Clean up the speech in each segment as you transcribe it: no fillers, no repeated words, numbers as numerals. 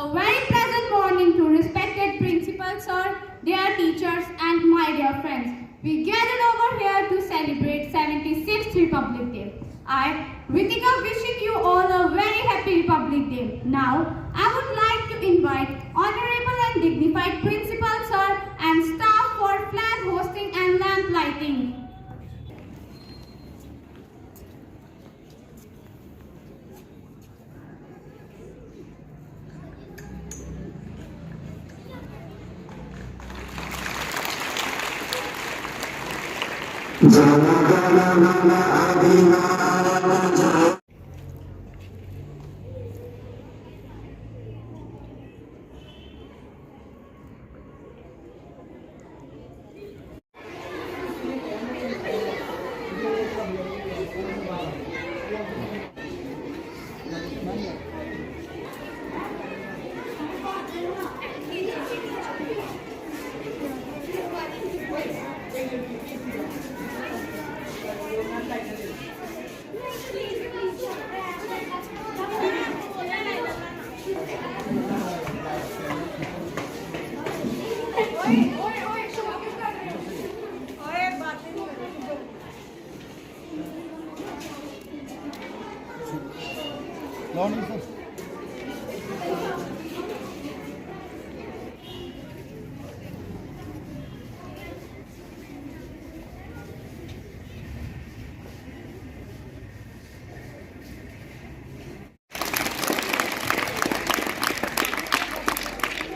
A very pleasant morning to respected principal sir, dear teachers and my dear friends. We gathered over here to celebrate 76th Republic Day. I, Ritika, wishing you all a very happy Republic Day. Now, I would like to invite honorable and dignified principal sir and staff for flag hosting and lamp lighting.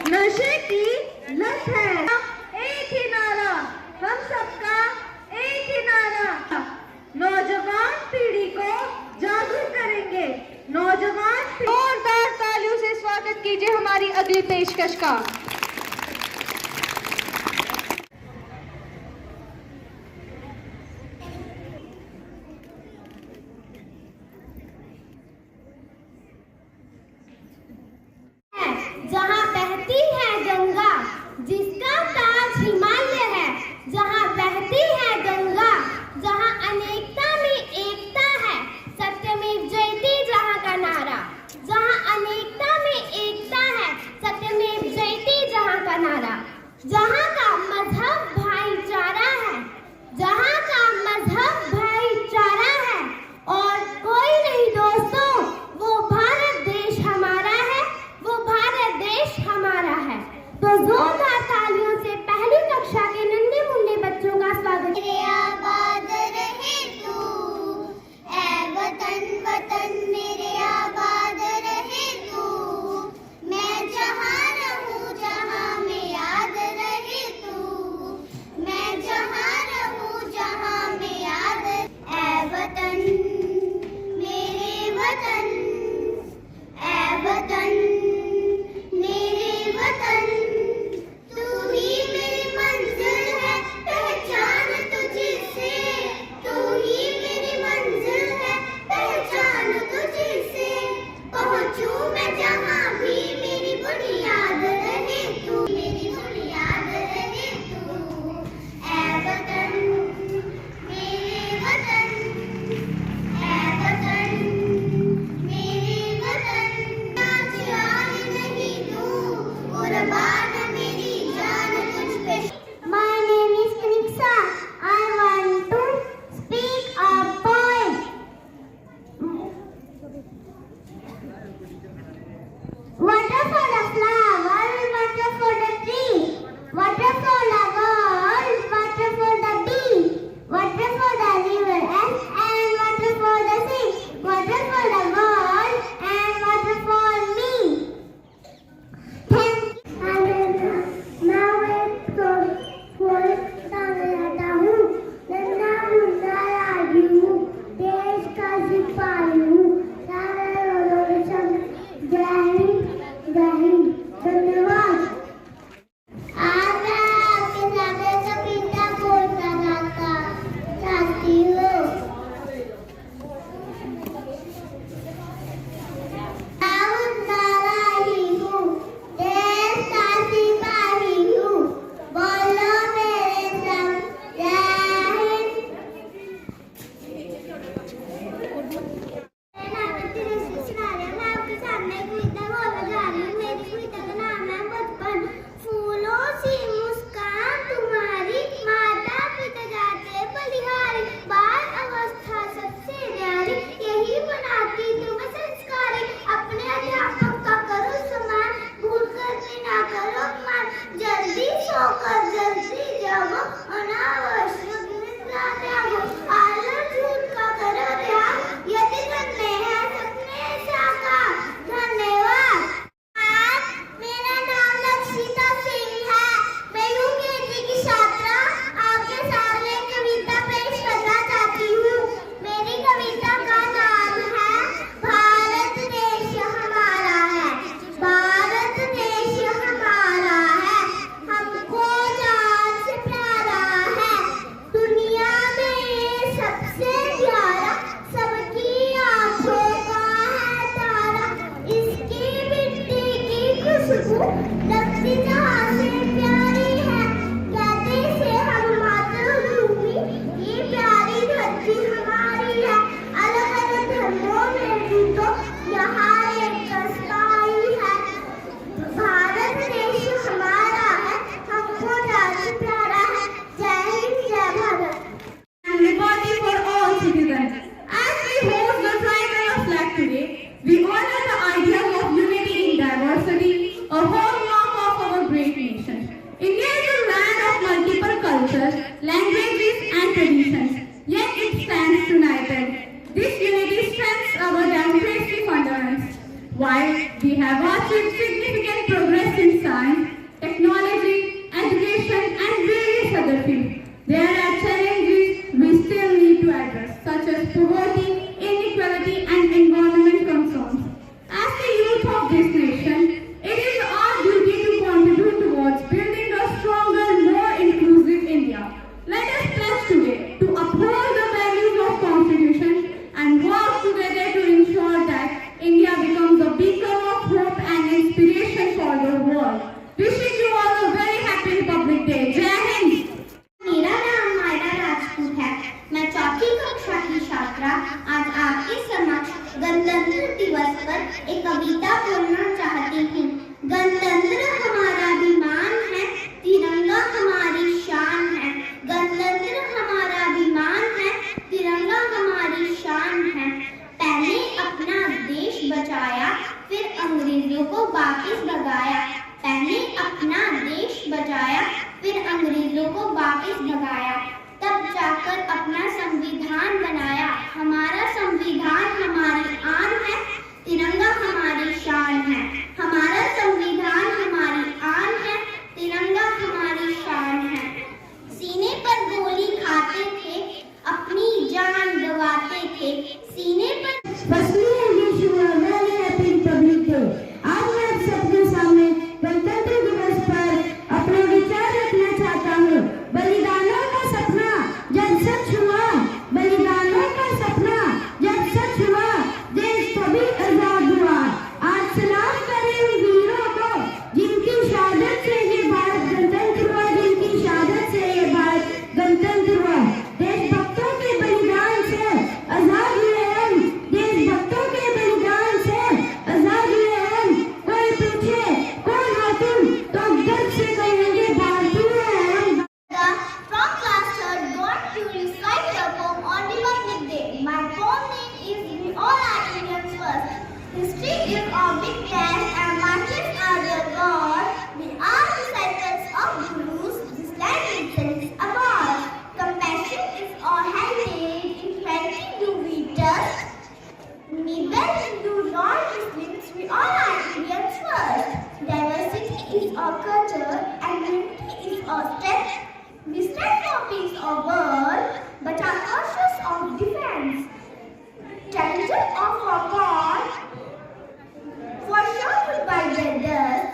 नशे की लत है, एक ही नारा, हम सबका एक ही नारा। नौजवान पीढ़ी को जागरूक करेंगे। नौजवान जोरदार तालियों से स्वागत कीजिए हमारी अगली पेशकश का। जहाँ बहती है गंगा जिसका ताज हिमालय है, जहाँ बहती है गंगा जहाँ अनेकता में एकता है, सत्यमेव जयते जहाँ का नारा, जहाँ अनेकता में एकता है, सत्यमेव जयते reflects our democracy fundamentals. While we have achieved significant progress in science, technology, education, and various other fields, there are challenges we still need to address, such as poverty, inequality, and environment concerns. As the youth of this nation, it is our duty to contribute towards building a stronger, more inclusive India. Let us pledge today to uphold the values of Constitution and work together to ensure that India becomes a beacon of hope and inspiration for the world. Wishing you all a very happy Republic Day. Jai Hind! मेरा नाम मायरा राजपूत है। मैं चौथी कक्षा की छात्रा आज आपके समक्ष गणतंत्र दिवस पर एक कविता बोलना चाहती हूँ। गणतंत्र हमारा अभिमान है, तिरंगा हमारी शान है। गणतंत्र हमारा अभिमान है, तिरंगा हमारी शान है। पहले अपना देश बचाया, फिर अंग्रेजों को वापस भगाया। पहले अपना देश बचाया, फिर अंग्रेजों को वापस भगाया। तब जाकर अपना संविधान बनाया। हमारा संविधान हमारी आन है, तिरंगा हमारी शान है। हमारा संविधान हमारी आन है, तिरंगा हमारी शान है। सीने पर गोली खाते थे, अपनी जान गंवाते थे। सीने पर आज मैं आप सबके सामने गणतंत्र दिवस पर अपने विचार रखना चाहता हूँ। बलिदानों का सपना जब सच हुआ, बलिदानों का सपना जब सच हुआ, देश तभी आजाद हुआ। आज सलाम करें उन वीरों को जिनकी शहादत से ये भारत गणतंत्र हुआ, जिनकी शहादत से ये भारत गणतंत्र हुआ। देशभक्तों के बलिदान से आजाद हुए हम, देशभक्तों के बलिदान से आजाद हुए हम। कोई पूछे कौन हो तुम, तो गर्व से कहेंगे भारतीय हैं हम। From class 3rd got to recite a poem on Republic Day. My poem name is We All Are Indians First. History is our big test and marches are their God. We are disciples of Gurus. This land itself is ours. Compassion is our heritage. In charity do we trust. Neither Hindu nor Muslims. We all are Indians first. Diversity is our culture and unity is our strength. We stand for peace of world, but are cautious of defense. Challenger of our God, for sure will bite their dust.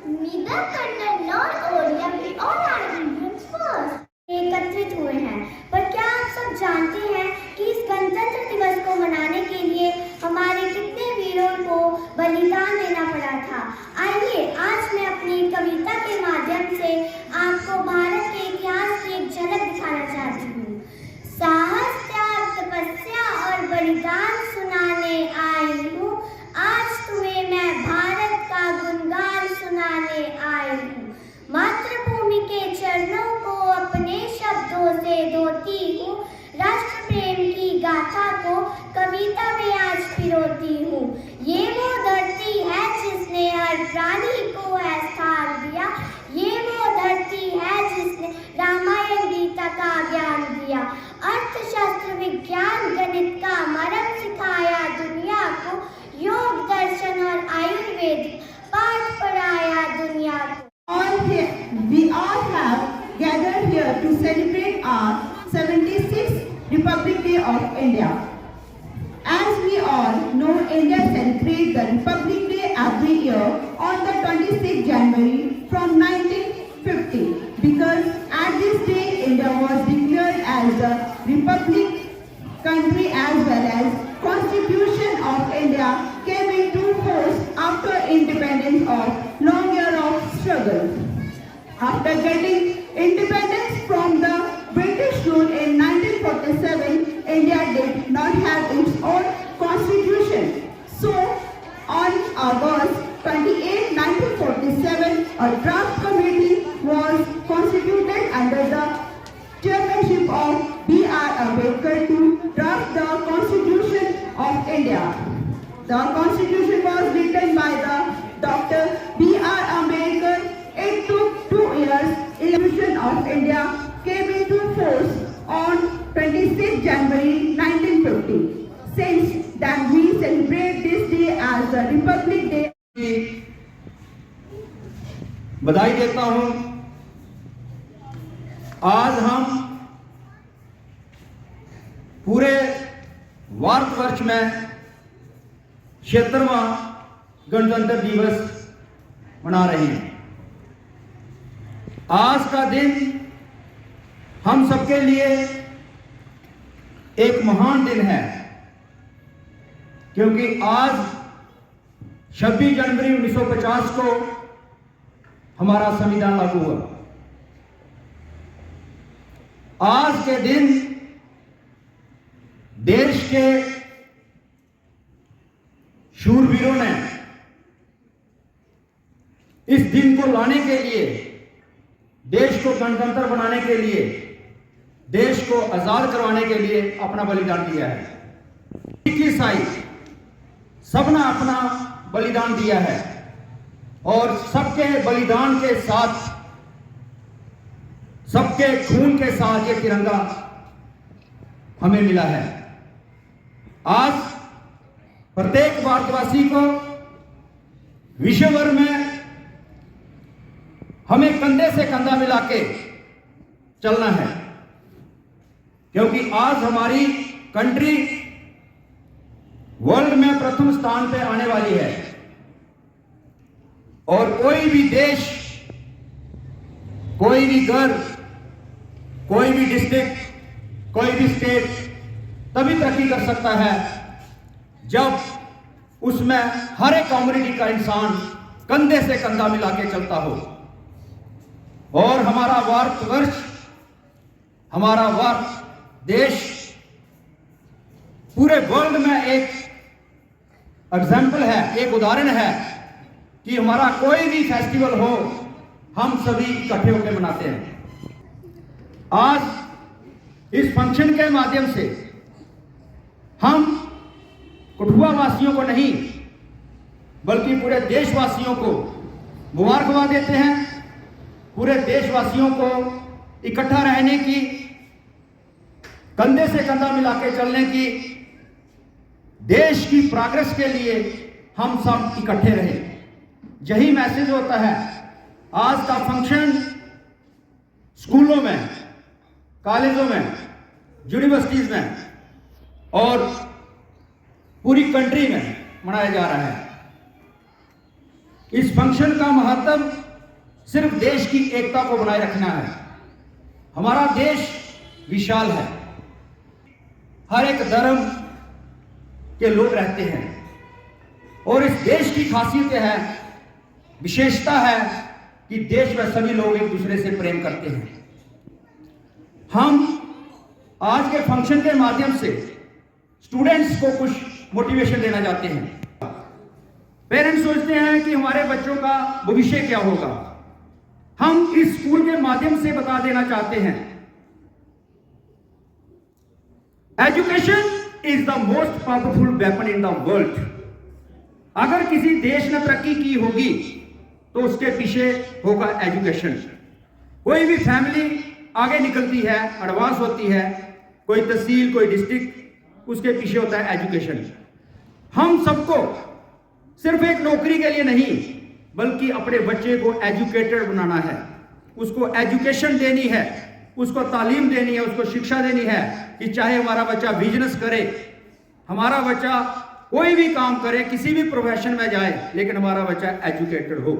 Neither Kannada nor Odia, we all are Indians first. एकत्रित हुए हैं, पर क्या आप सब जानते हैं कि इस गणतंत्र दिवस को मनाने के लिए हमारे कितने वीरों को बलिदान देना पड़ा था। आइए आज मैं अपनी कविता के माध्यम से आपको भारत के इतिहास की एक झलक दिखाना चाहती हूँ। साहस, त्याग, तपस्या और बलिदान सुनाने आई हूँ। आज तुम्हें मैं भारत का गुणगान सुनाने आई हूँ। मातृभूमि के चरणों को अपने शब्दों से धोती हूँ। राष्ट्र प्रेम की गाथा को कविता में आज पिरोती हूँ। ये वो धरती है जिसने हर प्राणी को है स्थान दिया। ये वो धरती है जिसने रामायण गीता का ज्ञान दिया। अर्थशास्त्र, विज्ञान, गणित का मर्म सिखाया दुनिया को। योग, दर्शन और आयुर्वेद पाठ पढ़ाया दुनिया को। We all have gathered here to celebrate our 76th Republic Day of India. As we all know, India celebrates the Republic Day every year on the 26th January from 1950 because at this day India was declared as the Republic country as well as Constitution of India came into force after independence of long year of struggle. After getting independence from the British rule in 1947, India did not have its own constitution. So, on August 28, 1947, a draft committee was constituted under the chairmanship of B.R. Ambedkar to draft the Constitution of India. The Constitution was written by the Dr. B.R. Ambedkar. It took 2 years. Constitution of India came into force on 26 January 1950. Since that we celebrate this day as the Republic Day. बधाई देता हूं। आज हम पूरे भारतवर्ष में 76वां गणतंत्र दिवस मना रहे हैं। आज का दिन हम सबके लिए एक महान दिन है, क्योंकि आज 26 जनवरी 1950 को हमारा संविधान लागू हुआ। आज के दिन देश के शूरवीरों ने इस दिन को लाने के लिए, देश को गणतंत्र बनाने के लिए, देश को आजाद करवाने के लिए अपना बलिदान दिया है। सिख ईसाई सबने अपना बलिदान दिया है और सबके बलिदान के साथ, सबके खून के साथ ये तिरंगा हमें मिला है। आज प्रत्येक भारतवासी को विश्व भर में हमें कंधे से कंधा मिला के चलना है, क्योंकि आज हमारी कंट्री वर्ल्ड में प्रथम स्थान पे आने वाली है और कोई भी देश, कोई भी घर, कोई भी डिस्ट्रिक्ट, कोई भी स्टेट तभी तरक्की कर सकता है जब उसमें हर एक कम्युनिटी का इंसान कंधे से कंधा मिला के चलता हो। और हमारा भारतवर्ष, हमारा भारत देश पूरे वर्ल्ड में एक एग्जाम्पल है, एक उदाहरण है कि हमारा कोई भी फेस्टिवल हो हम सभी इकट्ठे होकर मनाते हैं। आज इस फंक्शन के माध्यम से हम कठुआ वासियों को नहीं बल्कि पूरे देशवासियों को मुबारकबाद देते हैं। पूरे देशवासियों को इकट्ठा रहने की, कंधे से कंधा मिला के चलने की, देश की प्रोग्रेस के लिए हम सब इकट्ठे रहें, यही मैसेज होता है। आज का फंक्शन स्कूलों में, कॉलेजों में, यूनिवर्सिटीज में और पूरी कंट्री में मनाया जा रहा है। इस फंक्शन का महत्व सिर्फ देश की एकता को बनाए रखना है। हमारा देश विशाल है, हर एक धर्म के लोग रहते हैं और इस देश की खासियत है, विशेषता है कि देश में सभी लोग एक दूसरे से प्रेम करते हैं। हम आज के फंक्शन के माध्यम से स्टूडेंट्स को कुछ मोटिवेशन देना चाहते हैं। पेरेंट्स सोचते हैं कि हमारे बच्चों का भविष्य क्या होगा। हम इस स्कूल के माध्यम से बता देना चाहते हैं, education is the most powerful weapon in the world. अगर किसी देश ने तरक्की की होगी तो उसके पीछे होगा एजुकेशन। कोई भी फैमिली आगे निकलती है, एडवांस होती है, कोई तहसील, कोई डिस्ट्रिक्ट, उसके पीछे होता है एजुकेशन। हम सबको सिर्फ एक नौकरी के लिए नहीं बल्कि अपने बच्चे को एजुकेटेड बनाना है, उसको एजुकेशन देनी है, उसको तालीम देनी है, उसको शिक्षा देनी है कि चाहे हमारा बच्चा बिजनेस करे, हमारा बच्चा कोई भी काम करे, किसी भी प्रोफेशन में जाए, लेकिन हमारा बच्चा एजुकेटेड हो।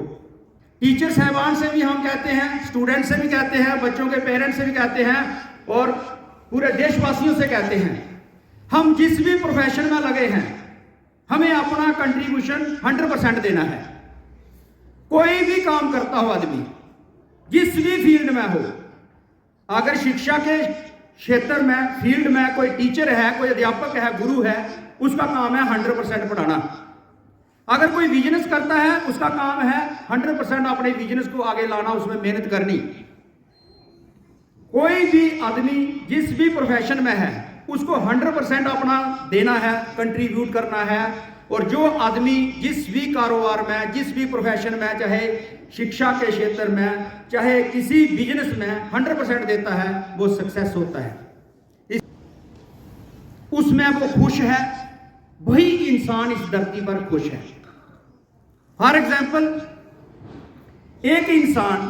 टीचर साहबान से भी हम कहते हैं, स्टूडेंट से भी कहते हैं, बच्चों के पेरेंट्स से भी कहते हैं और पूरे देशवासियों से कहते हैं, हम जिस भी प्रोफेशन में लगे हैं हमें अपना कंट्रीब्यूशन 100% देना है। कोई भी काम करता हो आदमी, जिस भी फील्ड में हो, अगर शिक्षा के क्षेत्र में, फील्ड में कोई टीचर है, कोई अध्यापक है, गुरु है, उसका काम है 100% पढ़ाना। अगर कोई बिजनेस करता है उसका काम है 100% अपने बिजनेस को आगे लाना, उसमें मेहनत करनी। कोई भी आदमी जिस भी प्रोफेशन में है उसको 100% अपना देना है, कंट्रीब्यूट करना है। और जो आदमी जिस भी कारोबार में, जिस भी प्रोफेशन में, चाहे शिक्षा के क्षेत्र में, चाहे किसी बिजनेस में 100% देता है, वो सक्सेस होता है, उसमें वो खुश है, वही इंसान इस धरती पर खुश है। फॉर एग्जाम्पल, एक इंसान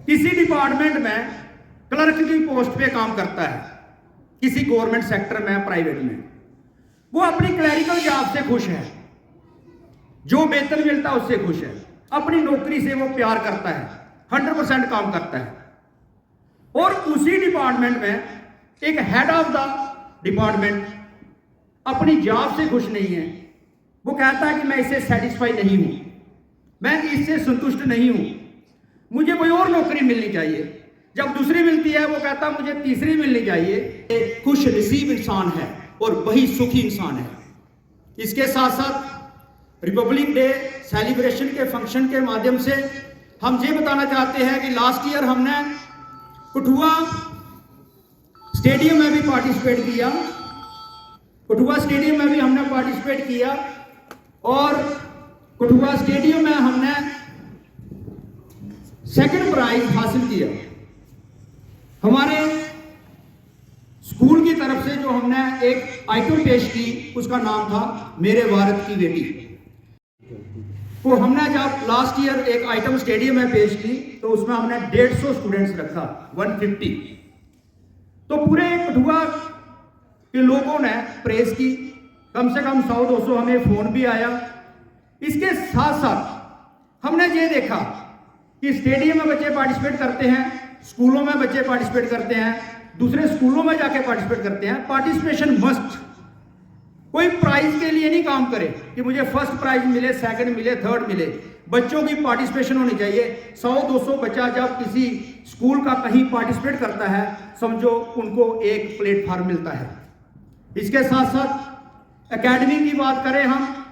किसी डिपार्टमेंट में क्लर्क की पोस्ट पे काम करता है, किसी गवर्नमेंट सेक्टर में, प्राइवेट में, वो अपनी क्लरिकल जॉब से खुश है, जो वेतन मिलता है उससे खुश है, अपनी नौकरी से वो प्यार करता है, 100% काम करता है। और उसी डिपार्टमेंट में एक हेड ऑफ द डिपार्टमेंट अपनी जॉब से खुश नहीं है। वो कहता है कि मैं इससे सेटिस्फाई नहीं हूं, मैं इससे संतुष्ट नहीं हूं, मुझे कोई और नौकरी मिलनी चाहिए। जब दूसरी मिलती है वो कहता है मुझे तीसरी मिलनी चाहिए। एक खुश नसीब इंसान है और वही सुखी इंसान है। इसके साथ साथ रिपब्लिक डे सेलिब्रेशन के फंक्शन के माध्यम से हम ये बताना चाहते हैं कि लास्ट ईयर हमने कठुआ स्टेडियम में भी पार्टिसिपेट किया, कठुआ स्टेडियम में भी हमने पार्टिसिपेट किया और कठुआ स्टेडियम में हमने सेकंड प्राइज हासिल किया। हमारे स्कूल की तरफ से जो हमने एक आइटम पेश की उसका नाम था मेरे भारत की बेटी। तो हमने जब लास्ट ईयर एक आइटम स्टेडियम में पेश की तो उसमें हमने 150 स्टूडेंट्स रखा, 150। तो पूरे कठुआ के लोगों ने प्रेस की, कम से कम 100-200 हमें फोन भी आया। इसके साथ साथ हमने ये देखा कि स्टेडियम में बच्चे पार्टिसिपेट करते हैं, स्कूलों में बच्चे पार्टिसिपेट करते हैं, दूसरे स्कूलों में जाके पार्टिसिपेट करते हैं। पार्टिसिपेशन मस्ट, कोई प्राइज के लिए नहीं काम करे कि मुझे फर्स्ट प्राइज मिले, सेकंड मिले, थर्ड मिले। बच्चों की पार्टिसिपेशन होनी चाहिए। 100-200 बच्चा जब किसी स्कूल का कहीं पार्टिसिपेट करता है, समझो उनको एक प्लेटफॉर्म मिलता है। इसके साथ साथ एकेडमी की बात करें हम,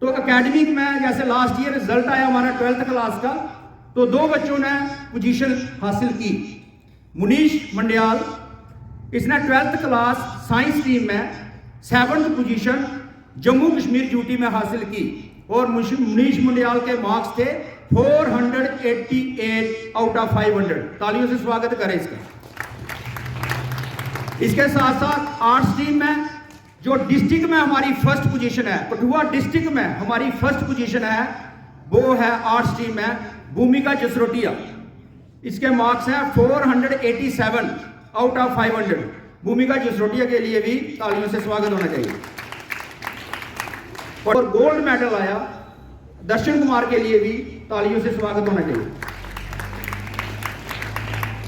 तो एकेडमिक में जैसे लास्ट ईयर रिजल्ट आया हमारा 12th क्लास का, तो 2 बच्चों ने पोजीशन हासिल की। मुनीश मंडियाल, इसने 12th क्लास साइंस स्ट्रीम में 7th position Jammu Kashmir duty में हासिल की और मुनीश मंडियाल के मार्क्स थे 488 आउट ऑफ 500। तालियों से स्वागत करें इसका। इसके साथ साथ आर्ट्स स्ट्रीम में जो डिस्ट्रिक्ट में हमारी फर्स्ट पोजीशन है, कठुआ डिस्ट्रिक्ट में हमारी फर्स्ट पोजीशन है, वो है आर्ट्स स्ट्रीम में भूमिका जसरोटिया। इसके मार्क्स हैं 487 आउट ऑफ 500। भूमिका जसरोटिया के लिए भी तालियों से स्वागत होना चाहिए। और गोल्ड मेडल आया दर्शन कुमार के लिए भी तालियों से स्वागत होना चाहिए।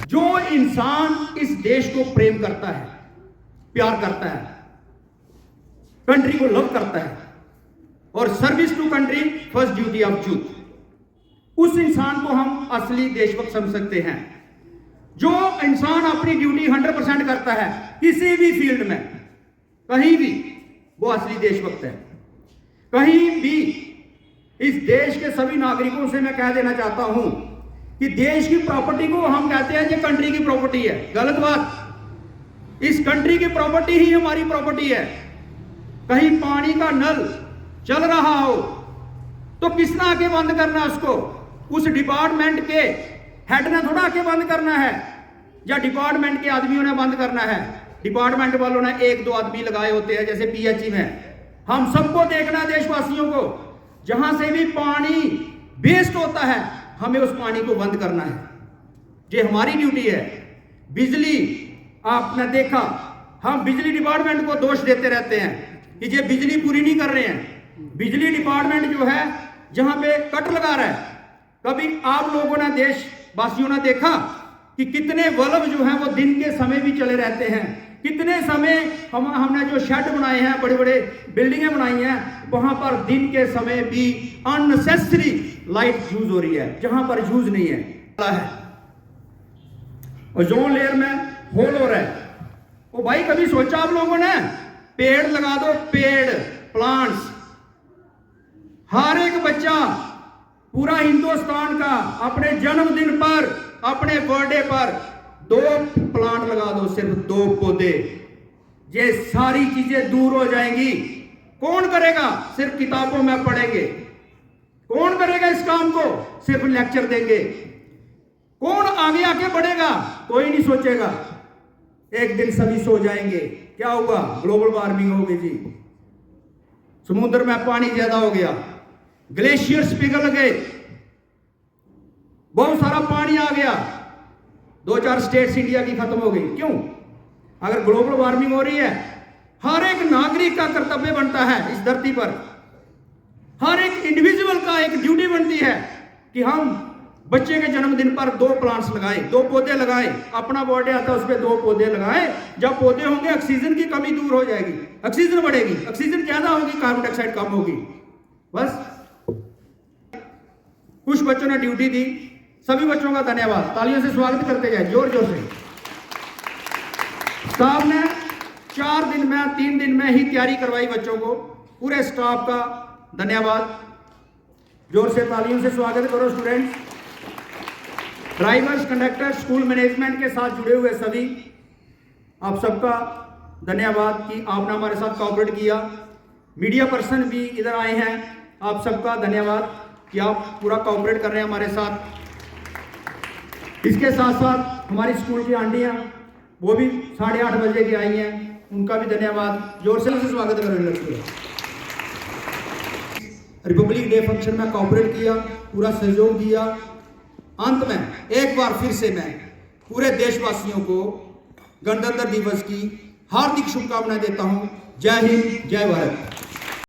जो इंसान इस देश को प्रेम करता है, प्यार करता है, कंट्री को लव करता है और service to country first duty of youth, उस इंसान को हम असली देशभक्त समझ सकते हैं। जो इंसान अपनी ड्यूटी 100% करता है किसी भी फील्ड में, कहीं भी, वो असली देशभक्त है। कहीं भी इस देश के सभी नागरिकों से मैं कह देना चाहता हूं कि देश की प्रॉपर्टी को हम कहते हैं ये कंट्री की प्रॉपर्टी है। गलत बात। इस कंट्री की प्रॉपर्टी ही हमारी प्रॉपर्टी है। कहीं पानी का नल चल रहा हो तो किसने आके बंद करना है उसको? उस डिपार्टमेंट के हेड ने थोड़ा आके बंद करना है या डिपार्टमेंट के आदमियों ने बंद करना है। डिपार्टमेंट वालों ने 1-2 आदमी लगाए होते हैं, जैसे पीएचई में। हम सबको देखना है, देशवासियों को, जहां से भी पानी वेस्ट होता है हमें उस पानी को बंद करना है। ये हमारी ड्यूटी है। बिजली, आपने देखा, हम बिजली डिपार्टमेंट को दोष देते रहते हैं कि ये बिजली पूरी नहीं कर रहे हैं। बिजली डिपार्टमेंट जो है जहां पे कट लगा रहा है, कभी आप लोगों ने, देशवासियों ने देखा कि कितने बल्ब जो हैं वो दिन के समय भी चले रहते हैं। कितने समय हमने जो शेड बनाए हैं, बड़े बड़े बिल्डिंगें बनाई हैं, वहां पर दिन के समय भी अननेसेसरी लाइट यूज हो रही है जहां पर यूज नहीं है। ओजोन लेयर में होल हो रहा है। ओ भाई, कभी सोचा आप लोगों ने? पेड़ लगा दो, पेड़, प्लांट्स। हर एक बच्चा पूरा हिंदुस्तान का अपने जन्मदिन पर, अपने बर्थडे पर 2 प्लांट लगा दो, सिर्फ 2 पौधे। ये सारी चीजें दूर हो जाएंगी। कौन करेगा? सिर्फ किताबों में पढ़ेंगे। कौन करेगा इस काम को? सिर्फ लेक्चर देंगे। कौन आगे आके बढ़ेगा? कोई नहीं सोचेगा। एक दिन सभी सो जाएंगे। क्या होगा? ग्लोबल वार्मिंग होगी जी। समुद्र में पानी ज्यादा हो गया, ग्लेशियर्स पिघल गए, बहुत सारा पानी आ गया, 2-4 स्टेट्स इंडिया की खत्म हो गई। क्यों? अगर ग्लोबल वार्मिंग हो रही है, हर एक नागरिक का कर्तव्य बनता है इस धरती पर, हर एक इंडिविजुअल का एक ड्यूटी बनती है कि हम बच्चे के जन्मदिन पर 2 प्लांट्स लगाएं, 2 पौधे लगाएं। अपना बर्थडे आता है उस पर 2 पौधे लगाएं। जब पौधे होंगे ऑक्सीजन की कमी दूर हो जाएगी, ऑक्सीजन बढ़ेगी, ऑक्सीजन ज्यादा होगी, कार्बन डाइऑक्साइड कम होगी। बस कुछ बच्चों ने ड्यूटी दी, सभी बच्चों का धन्यवाद, तालियों से स्वागत करते जाए जोर जोर से। स्टाफ ने 4 दिन में 3 दिन में ही तैयारी करवाई बच्चों को, पूरे स्टाफ का धन्यवाद, जोर से तालियों से स्वागत करो students. Drivers, conductor, school management के साथ जुड़े हुए सभी, आप सबका धन्यवाद कि आपने हमारे साथ कोऑपरेट किया। मीडिया पर्सन भी इधर आए हैं, आप सबका धन्यवाद कि आप पूरा कोऑपरेट कर रहे हैं हमारे साथ। इसके साथ साथ हमारी स्कूल की आंटियां, वो भी 8:30 बजे की आई हैं, उनका भी धन्यवाद, जोर से स्वागत करें। रिपब्लिक डे फंक्शन में कोऑपरेट किया, पूरा सहयोग दिया। अंत में एक बार फिर से मैं पूरे देशवासियों को गणतंत्र दिवस की हार्दिक शुभकामनाएं देता हूं। जय हिंद, जय भारत।